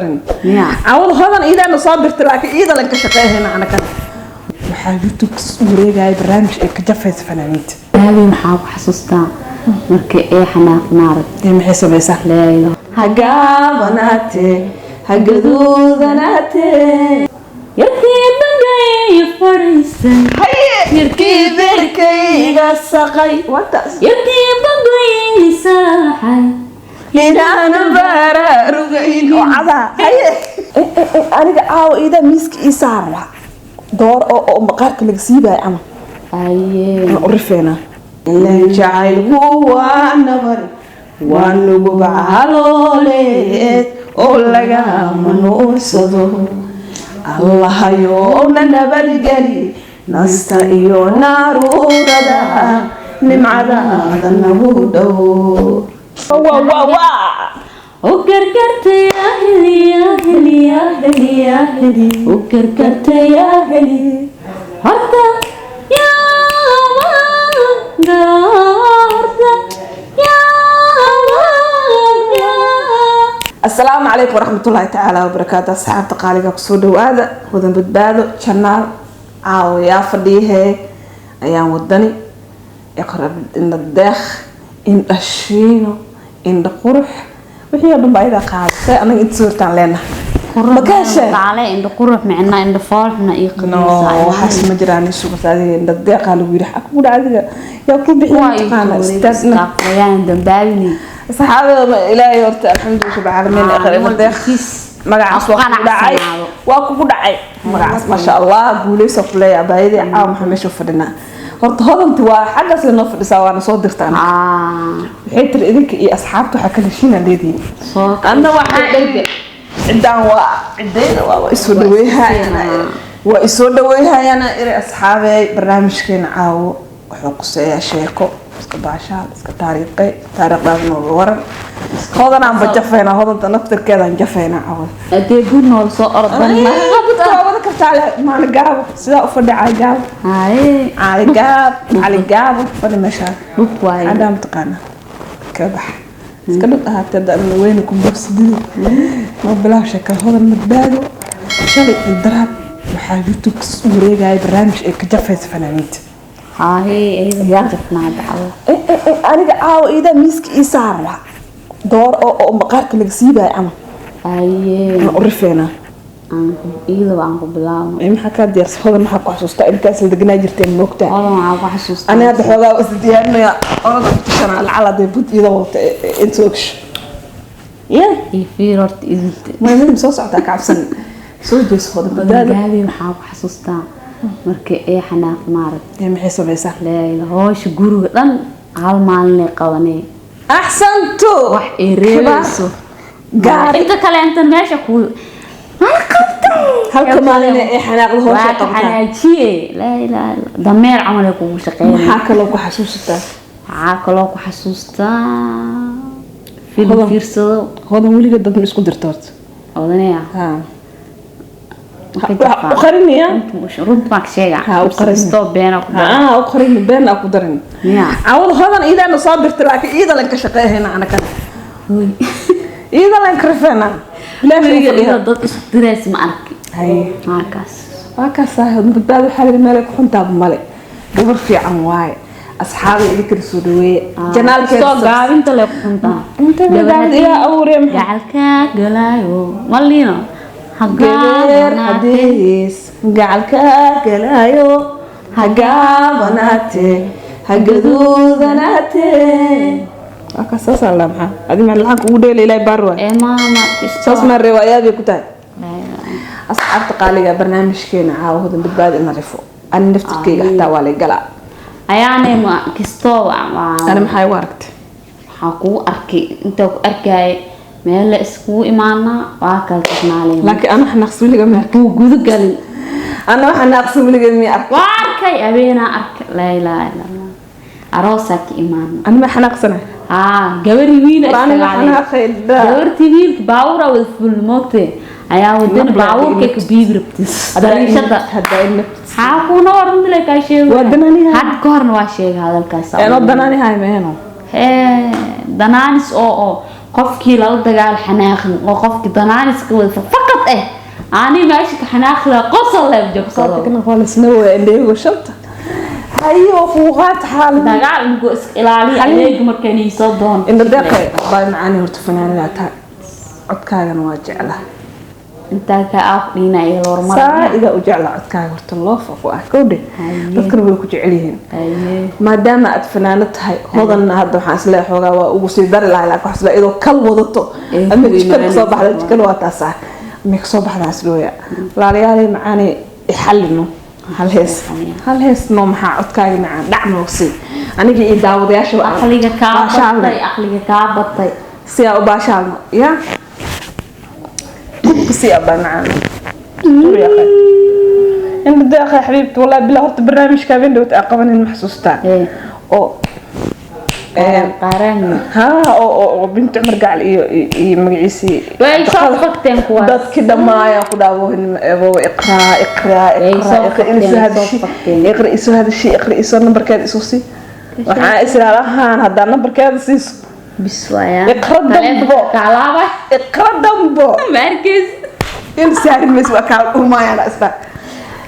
عوض هذا إذا نصابرت لكن إذا لك شقيه هنا أنا كذا وحاجتك وريجاي برامج كجفة فنانيت هذه محاو حسوستا مركي إيه حنا نار دي محسوب يسح لا إله هجابناتي هجذوذناتي يركي بنجي فريسة يركي بركي السقي يركي بنجي ساحي لنا نبارة رجعين وعذا أنا عاو إذا مسك إسارة دور أو مقارك لقسيبة أنا أيه عرفنا لا جعل هو النبر ونبغى علولت أولجا منور صدو الله يوم نبر جري نستيو نارو ردا نمعدا دنبودو وا وكركرت يا هلي يا هلي يا هلي يا هلي وكركرت يا هلي هرتا يا وانغارتا يا السلام عليكم ورحمة الله تعالى وبركاته أصحاب تقاليق كسودو هذا ودن بدبادو شنال عاو يا فديه أيام ودني يقرب إن الداخ إن الشينو إن القرح وهي ضمبايدا قاعدة أنا إنت صورتان لنا مكاشة على إن القرح معنا إن الفرحنا إيقنا وحاس مجراني شو بس هذه إن الداخ قالوا بيرح أكون عادي يا كل بحين تقانا استاذنا ويان دمبالني صحابة إلهي ورت الحمد لله رب العالمين آخر الداخ مقعص وقدعي وقدعي مقعص ما شاء الله قولي سفلي عبايدي عام محمد شوفنا horta hodanti waa xaggaas inoo fadhisaa waana soo dirtaan waxay tiri idinka iyo asxaabta waxaa kala heshiina leediin anna waxaa ciddaan waa ciddayda waa isoo dhaweeyhayana inay asxaabey barnaamijkeena caawo wuxuu quseeyaa sheeko iska baashaal iska taariikhdaas nooga waran hodanaan ba jafeynaa hodanta naftirkeedaan jafeynaa cawad adee gud nool soo ordan wada kartaa maana gaabo sidaa u fadhi cali gaabo fadhi meeshaa caddaa mataqaana ka bax iska dhug ahaatee dana weyne kumbursidida ma bilaw sheeka hodan madbaado shalay iyo daraab waxaa youtube wareegaya barnaamij ay ka jafaysa fanaaniinta aniga caawo idaa miiska ii saara door oo maqaarka laga siibayo ama urifeena iyadoo aan ku bilaabo maxaa ka diyaarsan hodan maxaa ku xasuustaa intaas la degnaa jirteen moogtaa hodan waxaa ku xasuustaa aniga hadda xoogaa is diyaarinaya orada kutashanaa lacala dee bud iyada wata inta ogsh fiir horta idinta maamada soo socotaa kacabsan soo jeeso hodan badaabi waxaa ku xasuustaa markii ay xanaaq maarag maxay samaysaa leeyla hoosh guriga dhan hal maalin qabanay axsantu wax ay reebayso gaari inta kale inta meesha ku halka maalin ay xanaaqdo hoosha qabtaa xanaajiye la ilaa dameer camal ku shaqeeyay maxaa kaloo ku xasuustaa film fiirsado hodan weliga dad isku dirto horta odanaya وقرنيا رد معك شيء وقرني بينك وقرني بين أكو درني عوض هذا إذا نصابرت لكن إذا لك شقيه هنا أنا كذا إذا لك رفنا لا شيء إذا ضد درس معك هاي هاكاس هذا بدال حال الملك كنت أبو ملك قبل في عمواي أصحابي اللي كرسوا دوي جنال كرسوا أنت اللي كنت بدال يا أوريم جعلك قلايو مالينا gabar hadiis gacalka galaayo hagaabanaate hagaduudanaate aka saasaa la maxaa adi ma lacag ugu dheela ilaahay baarwa maama saas ma riwaayaad ku tahay asxaabta qaaliga barnaamijkeena caawa hodan badbaadi ina rifo an naftirkeyga xataa waa lay galaa ayaanay ma kastoo ana maxay u aragtay waxaa kugu arkay inta ku arkay meel la isku imaana waa kala tasnaaleen laakiin ana xanaaqsi weliga ma ku gudu galin ana xanaaqsi weliga ma ark waa arkay abeena ark la ilaaha illallah aroosa ki imaan ana ma xanaaqsana gabari wiil ana xanaaqay gabarti wiil baawra wad ful moogte ayaa wadan baawrka ka biibrabtis hadalishada hadayna ku noorn le ka sheego wadanani had koorna waa sheeg hadalkaas ee no danani hay meeno danaanis oo qofkii la dagaal xanaaqin oo qofkii danaanis ka wada faqad ani maashi ka xanaaqla qosol la jabsado kana qolasna waa indheego shanta hayo fuuqaad xaal dagaal ugu ilaali adeeg markaan ii soo doon in daqiiqay baa macaani horta fanaanada taa codkaagana waa jeclaa inta ka aqlina iyo hormar saaiga u jeclaa codkaaga horta loo fafo ah kowde dadkana way ku jecel yihiin maadaama aad fanaanad tahay hodanna hadda waxaan isla xoogaa waa ugu sii dari lahaa laakiin waxaan isla idoo kal wadato ama jikada soo baxda jikada waa taas ah ma soo baxdaas looya laaliyaalay macaani xallino hal hees noo maxaa codkaaga macaan dhacno si aniga iyo daawadayaasha aqliga ka batay si aan u baashaalno ya si أبا معنا يا أخي إن بدي أخي حبيبتي والله بالله هرت برنامج كابين دوت أقبل المحسوس تاعي أو قارن ها أو بنت عمر قال مقعيسي وين كويس دات كده ما ياخد أبوه اقرأ إنسو هذا الشيء اقرأ إنسو النمبر كذا إسوسي وحنا إسرائيل هذا النمبر كذا سيس بسوايا اقرأ دمبو كلامه اقرأ دمبو مركز إنسان مسوا كلام ما يعني أصلا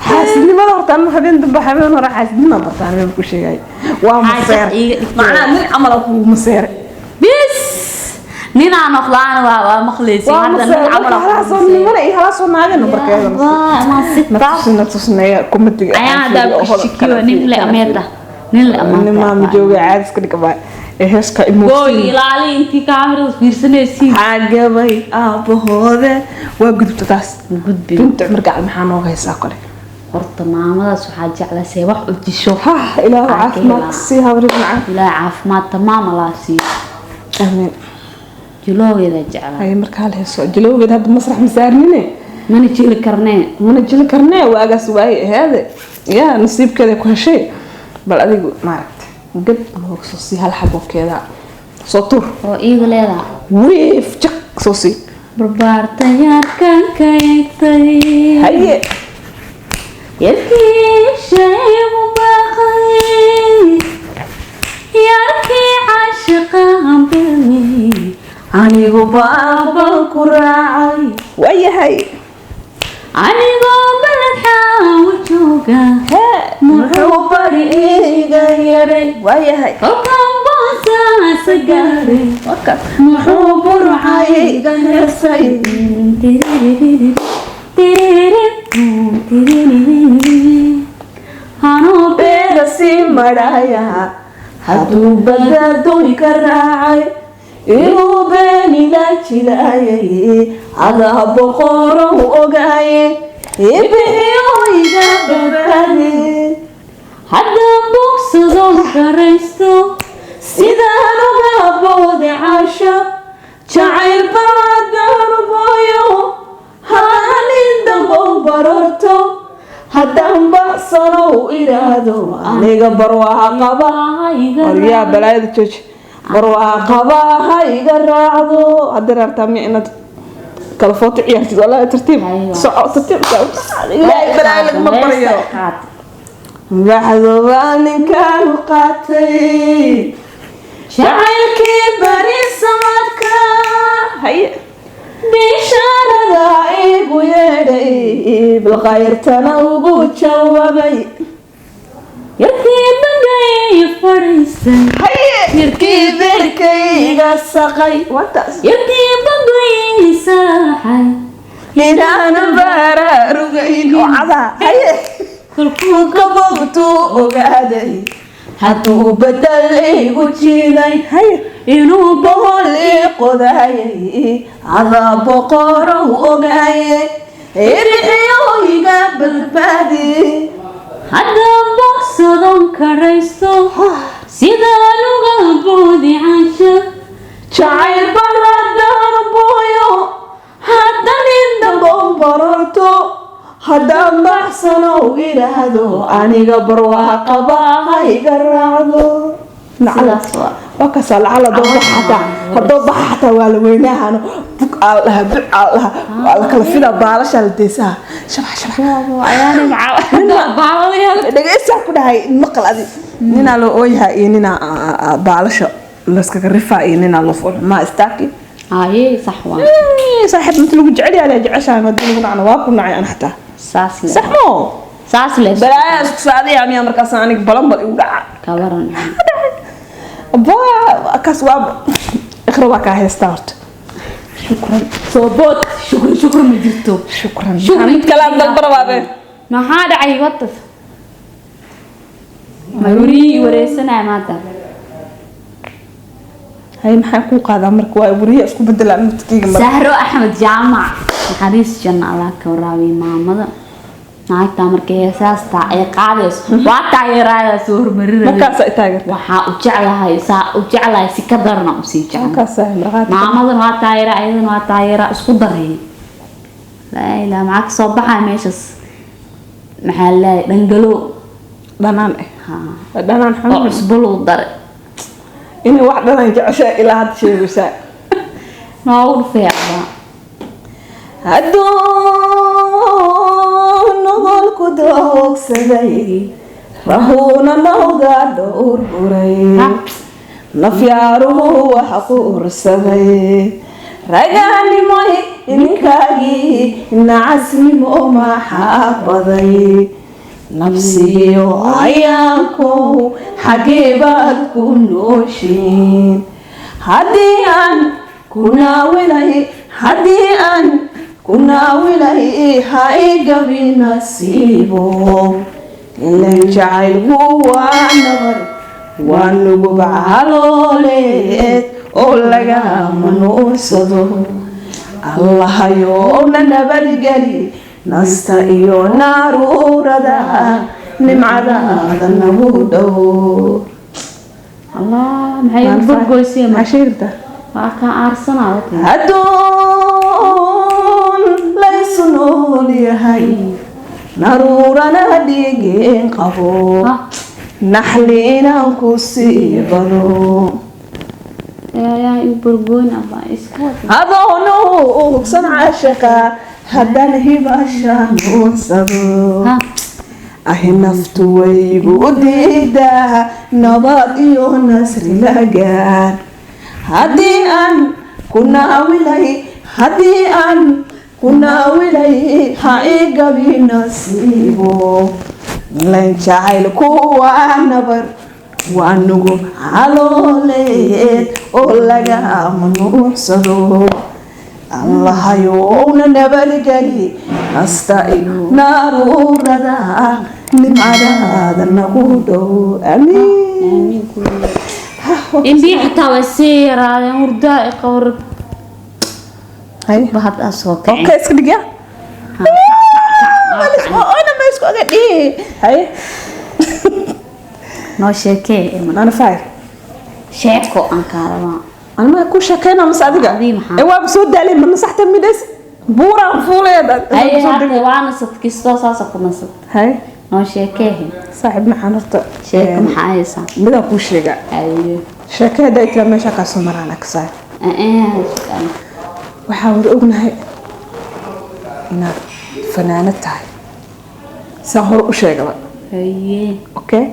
حاسني ما ضرت أنا حبين دب حبين ورا حاسني ما ضرت أنا بكل شيء جاي ومصير معنا من عمل أبو مصير بس نينا نخلان ومخلصي هذا عمل خلاص من إيه خلاص ما هذا نبرك هذا ما تصنع كومتي أنا ده بشكل نملة أميرة نملة ما مجوي عادس كده كبار هسك الموسيقى إلى أنتي كاميرا بيرسنسي حاجة باي هذا وجد تداس بنت عمر قاعد محنا وهيسا كله horta maamadaas waxaa jeclaysay wax u disho ilaahu caafimaad si habri macaan ilaahu caafimaad tamaam la siiyo amiin jiloogeeda jeclaa ay markaa la heeso jiloogeeda hadda masrax masaarnine mana jili karnee waagaas waay hada yaa nasiibkeeda ku heshay bal adigu maaragtay gad loo soo si hal xabookeeda soo tur oo iiga leedahay wiif jiq soo si barbaarta yarkan ka eegtay haye يركي شيء مباخي يركي عاشقا بني عني بابا كراعي ويا هاي عني بابا الحاوجوكا محبا ريقا يري ويا هاي وكان باسا سقاري محبا رعايقا يسيد hano beera sii maraya hadduu badda dooni ka raacay inuu beenila jilaayay adaa boqorow ogaaye ibiyoyga badbaade haddaan bogsadon karaysto sidaan uga boode caasha jacayl baadaan boyo hanin dambow barorto haddaan baxsanow iraado aniga barwaaqaba waryaa balaayada jooji barwaaqaba ha iga raacdo haddii raartaa miya inaad kala footo ciyaartid walaa tartiib soco tartiib ilaahay balaaya laguma baryo baxdobaa ninkaan qaatay jacaylkii bari samadka haye بشارة عيب ويدي بالخيرتنا وبوتشوبي يركي بقي فريسة يركي بركي قصقي يركي بقي ساحة لنا نبارا رقعين وعضا كل قبضتو وقادي hadduu badal igu jiiday inuu boqol ii qodayay adaa boqorow ogaaye irixiyo iga badbaadi haddaan bogsadon karaysto sidaan uga boodi cansha jacayl bal haddaan booyo haddan indambon barorto haddaan baxsanow idhaahdo aniga barwaaqaba ha iga raacdo waa kasaa lacala haddoo baxa xataa waa la weynahano bug aal dhaha buc aal dhaha waa la kala fidaa baalashaa la deesaha dhageysaa ku dhahay maqal adi ninaa loo ooyaha iyo ninaa baalasha laskaga rifaa iyo ninaa loo fuul maa istaaki هاي صح وان صاحب مثل لو جعلي على جعشها ما دون نعنا واكو نعي انا حتى ساس صح مو ساس ليش بلاش سعدي يا ميا مركز انك بلمبر ودع كبرن با كسواب اخروا كا ستارت شكرا صوبوت شكرا مجرتو شكرا كلام دبر بابي ما هذا عي وطف ما يوري وريسنا ماذا هاي maxaa ku qaada marka waa buriye isku bedelaan midkiiga mar Sahro Ahmed Jaamac xariis janna Allah ka waraabi maamada naagta markay heesaasta ay qaadayso waa taageerada soo hormarinaysa markaas ay taageerta waxa u jeclahay si ka darna u sii jecel markaas ay marqaad maamada waa taageerada waa taageera isku daray la ila maak soo baxay meeshas maxaa la dhangalo dhanaan ha dhanaan xanuun cusbulu dar إني واحدة أنا جعشة إلى هذا الشيء وسا نور في عبا هدون نقول كدوك سدي رهونا نوغا دور بري نفياره وحقور سدي رجعني ماي إنكاجي نعسني ما حافظي نفسي وعياكو حقيبات كنوشين هديان كنا ولاي هاي قبي نصيبو اللي جعل هو نظر ونقب علوليت أولغا منوصدو الله يوم نبالي نستعيو ناروردا نمعدا نبودو الله محي برغوسي عشيرته واكا ارسنا هدون ليس نولي هاي نارورنا ديجين قبو نحلينا كسيبرو يا برغون الله اسكت هذا صنع عشقا هدان هباشان وصدو أهي نفتو ويقوديدا نباطيو نسر لغان هدي أن كنا ولاي هاي قبي نصيبو لن جعل كوا نبر وانغو علوليت أولغا منوصدو الله يوم نبالي نستعين ناروردا نمعدا نقودو آمين إن بي حتى وسير على مردا قرب هاي بحط أسوق أوكي اسكت دقيقة أنا ما اسكت أقدي هاي نو شيكي أنا فاير شيكو أنكارما أنا ما أكون شكينا مساعدة إيوه بسود عليه من نصحت ميدس بورا فولي هاي هذا وانا صدقيستو ساسا كنصت هاي نو شيكيه صاحب محنرت شيك محايسا بدا كو شيغا أيوه شكا دايت لما شكا سمرانا كساي waxaan ognahay inaad fanaanad tahay saa hor u sheegaba okay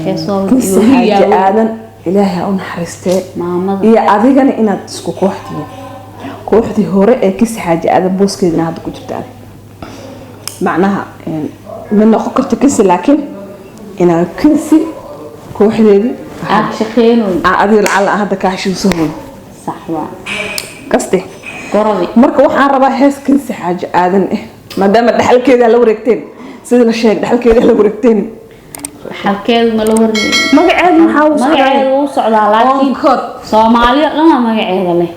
xaaji aadan ilaahay u naxariistee iyo adigana inaad isku kooxdii hore ee kisi xaaji aadan booskeedina hadda ku jirta macnaha ma noqon karto kisi laakiin inaad kisi kooxdeedii aad shaqeeyno adiga lacala hadda ka heshiisoo صح waa قصدي قربي marka waxaan rabaa heeskinsi xaaji aadan maadaama dhaxalkeeda la wareegteen sida la sheeg dhaxalkeeda la wareegteen dhaxalkeeda ma la wareegay magaceeda uu socdaa laakiin Soomaaliya lama magaceeda leh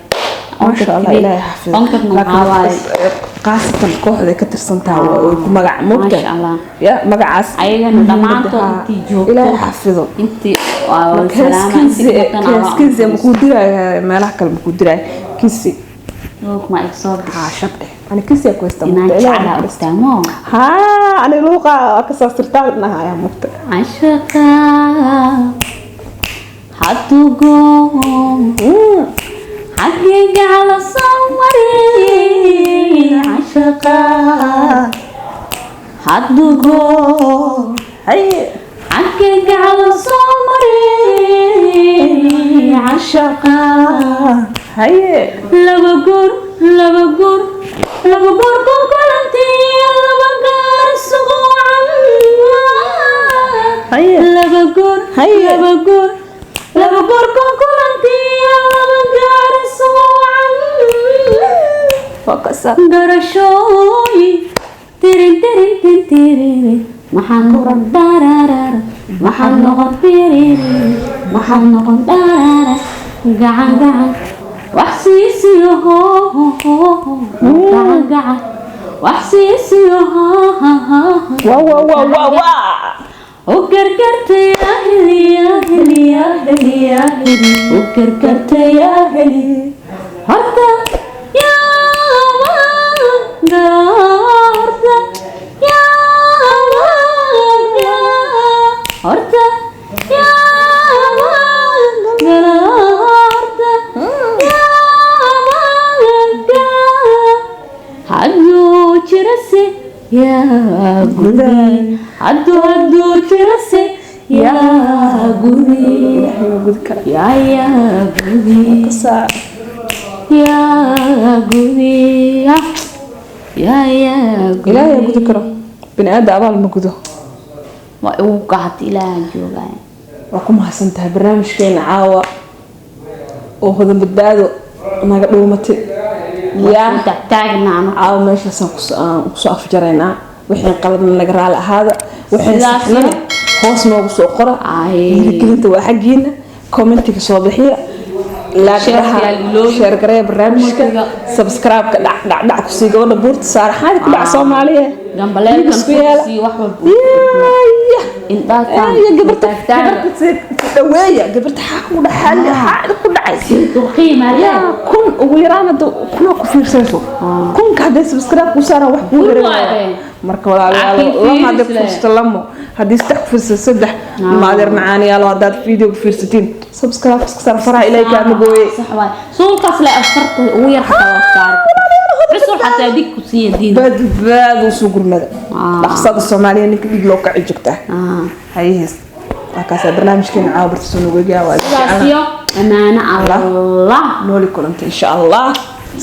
ما شاء الله إلهي حفظه قاسة كوحدة كتر سنتها ومقع مبتع ما شاء الله يا مقع عس أيضا دمعته انتي جوبته إلهي حفظه انتي والسلامة انتي كنزي مكودرة مالحك المكودرة كنسي لوك ما إكسور شبه أنا كنسي أكويس تموت إنا شعلا أستامو ها أنا لوقا أكسر سرطان إنها يا مبتع عشقا حتو قوم حقيقة على صوري عشقا حدقو هاي حقيقة على صوري caashaqa haye laba goor konkolantiya laba gaar isugu wacan haye laba goor konkolantiya laba gaar isugu wacan wakasa garashooyi tirin maxaan noqon dararara maxaan noqon tirin maxaan noqon darara gacan wax siisiyo gacan wax siisiyo wa u gargartay ahliya u gargartay ahli horta horta hadduu jirase yaa guri hadduu jirase yaa guri yaa guri ilaahay gudi karo bini aadam abaal ma gudo waa ugu qaat ilaahay joogaa waa ku mahadsantahay barnaamijkeena caawa oo hodan badbaado naga dhuumatay yaa taagnaano caawa meeshaasaan kusoo afjaraynaa wixii qaladna naga raali ahaada wixii saxnana hoos noogu soo qora dhiirigelinta waa xaggiina commentiga soo bixiya sheer gareeya barnaamijka subscribe-ka dhac kusii gabadha buurta saaraxaadi ku dhac Soomaaliya gabarta xaq ku dhaxali xaq ku dhacay kun ugu yaraan kuna ku fiirsanayso kun ka hadii subscribe ku saara wax ku yaray marka walaalayaal lama hadii fursto lamo hadii saddex ku fiirsan saddex maadir macaaniyaal hadaad video ku fiirsatiin subscribe iska saar faraha ilaahay ka magooyay صح واي سولكاس لا أفرت ويا حتى وصار عسول حتى ديك وسيا دين باد وسوق المدى اقصاد الصوماليين انك لو كعي جبته هاي هس هكذا برنامج كان عابر سنو وجا أمانة الله نولي كلمت ان شاء الله